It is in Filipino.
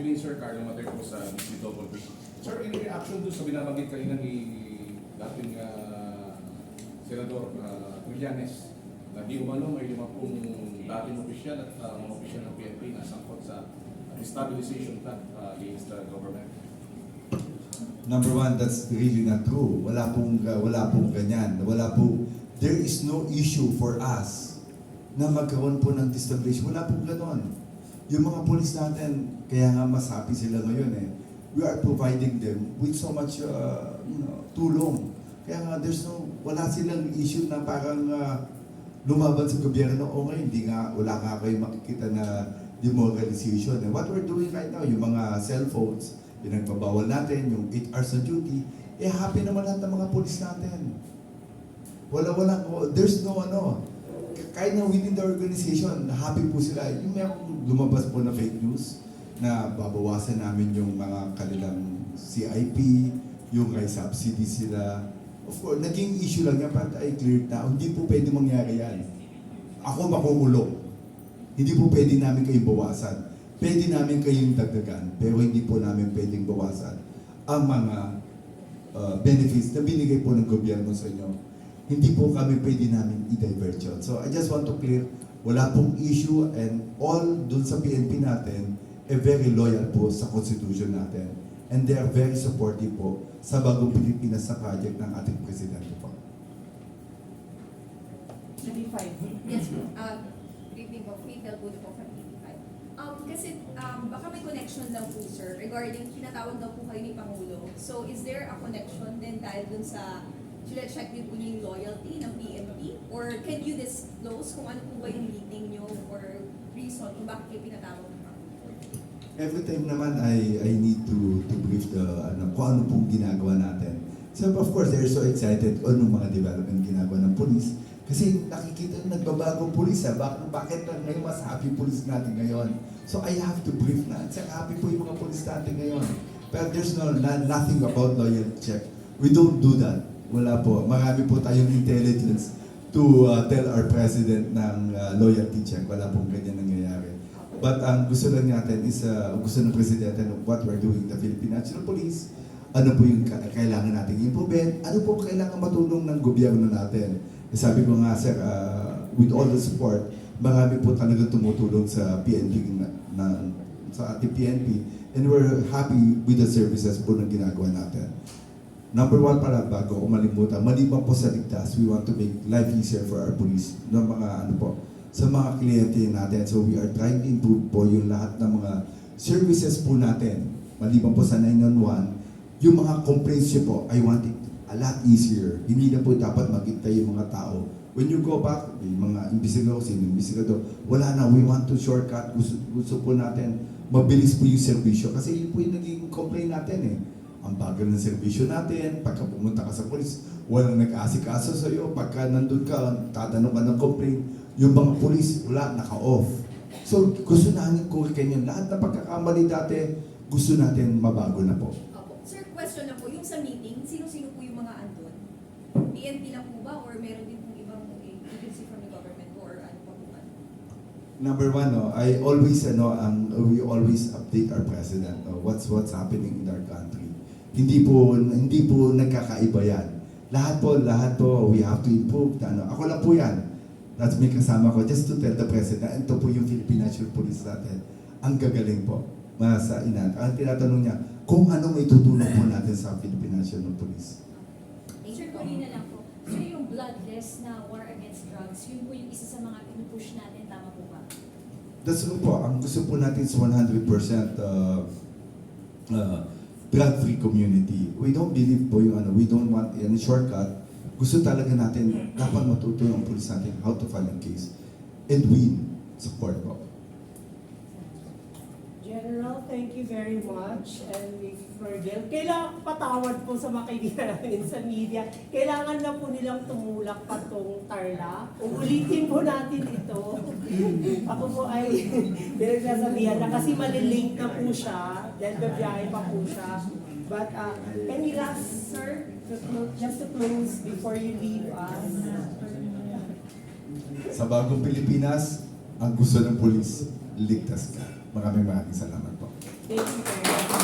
evening, Sir. Carlo Mater po sa DCWP. Sir, in reaction doon sa binabanggit kanina ni dating Senador Trillanes, na di umano may 50 dating opisyal at mga opisyal ng PNP na sangkot sa destabilization plan against the government. Number one, that's really not true. Wala pong ganyan. There is no issue for us na magkaroon po ng destabilization. Wala pong ganon. Yung mga polis natin, kaya nga mas happy sila ngayon eh. We are providing them with so much tulong. Kaya nga wala silang issue na parang lumaban sa gobyerno. O ngayon, wala nga kayo makikita na demoralization. And what we're doing right now, yung mga cellphones, pinagbabawal natin, yung 8 hours na duty, happy naman lahat ng mga polis natin. There's no kahit na within the organization, happy po sila. Yung merong lumabas po na fake news na babawasan namin yung mga kanilang CIP, yung may subsidy sila. Of course, naging issue lang yan, but I cleared na. Hindi po pwede mangyari yan. Ako makukulong. Hindi po pwede namin kayong bawasan. Pwede namin kayong dagdagan, pero hindi po namin pwedeng bawasan ang mga benefits na binigay po ng gobyerno sa inyo. Hindi po kami pwede namin i-divert yun. So I just want to clear, wala pong issue and all dun sa PNP natin, very loyal po sa Constitution natin. And they are very supportive po sa Bagong Pilipinas sa project ng ating Presidente po. 35. Yes po. Good evening po. Faithful po po from 85. Kasi baka may connection daw po, sir, regarding tinatawag daw po kayo ni Pangulo. So is there a connection din dahil dun sa check din po niyo yung loyalty ng PNP? Or can you disclose kung ano po ba yung meeting niyo or reason kung bakit kayo pinatawag ng Pangulo? Every time naman I need to brief kung ano pong ginagawa natin. So of course, they're so excited kung anong mga development ginagawa ng police. Kasi nakikita nagbabagong police bakit ngayon mas happy police natin ngayon? So I have to brief na. At happy po yung mga police natin ngayon. But there's nothing about loyalty check. We don't do that. Wala po. Marami po tayong intelligence to tell our president ng loyalty check. Wala pong ganyan nangyayari. But ang gusto lang natin is, gusto ng presidente ng what we're doing, the Philippine National Police, ano po yung kailangan natin improve, ano po kailangan matulong ng gobyerno natin. Sabi ko nga, sir, with all the support, marami po talaga tumutulong sa PNP, sa ating PNP, and we're happy with the services po na ginagawa natin. Number one pala, bago ko malimutan, maliban po sa ligtas, we want to make life easier for our police, ng mga sa mga kliyente natin. So we are trying to improve po yung lahat ng mga services po natin. Maliban po sa 911, yung mga complaints nyo po, I want it a lot easier. Hindi na po dapat magintay yung mga tao. When you go back, yung mga investigador, wala na, we want to shortcut. Gusto po natin, mabilis po yung serbisyo. Kasi yun po yung naging complaint natin eh. Ang bagal ng serbisyo natin, pagka pumunta ka sa polis, walang nag-aasikaso sa iyo. Pagka nandun ka, tatanong ka ng complaint, yung mga polis, wala, naka-off. So, gusto namin kurikin yun. Lahat na pagkakamali dati, gusto natin mabago na po. Opo. Sir, question na po, yung sa meeting, sino-sino po yung mga andun? PNP lang po ba or meron din pong ibang agency from the government or ano pa po? Number one, I always, we always update our president what's happening in our country. Hindi po nagkakaiba yan. Lahat po, we have to improve. Ako lang po yan. That's may kasama ko just to tell the president, ito po yung Philippine National Police natin. Ang gagaling po. Ang tinatanong niya, kung ano may tutulong po natin sa Philippine National Police. Sir, kanina lang po. So yung bloodless na war against drugs, yun po yung isa sa mga pinupush natin, tama po ba? That's true po. Ang gusto po natin is 100% drug-free community. We don't believe po yung we don't want any shortcut. Gusto talaga natin, dapat matutunan ang police natin how to file a case and win sa court po. General, thank you very much. And Virgil, kailangan patawad po sa makinig namin sa media. Kailangan na po nilang tumulak patong Tarlac. Uulitin po natin ito. Ako po ay pinagsasabihan na kasi malilink na po siya. Dahil babiyahe pa po siya. But any last, sir, just to close before you leave us? Sa Bagong Pilipinas, ang gusto ng police, ligtas ka. Maraming salamat po. Thank you very much.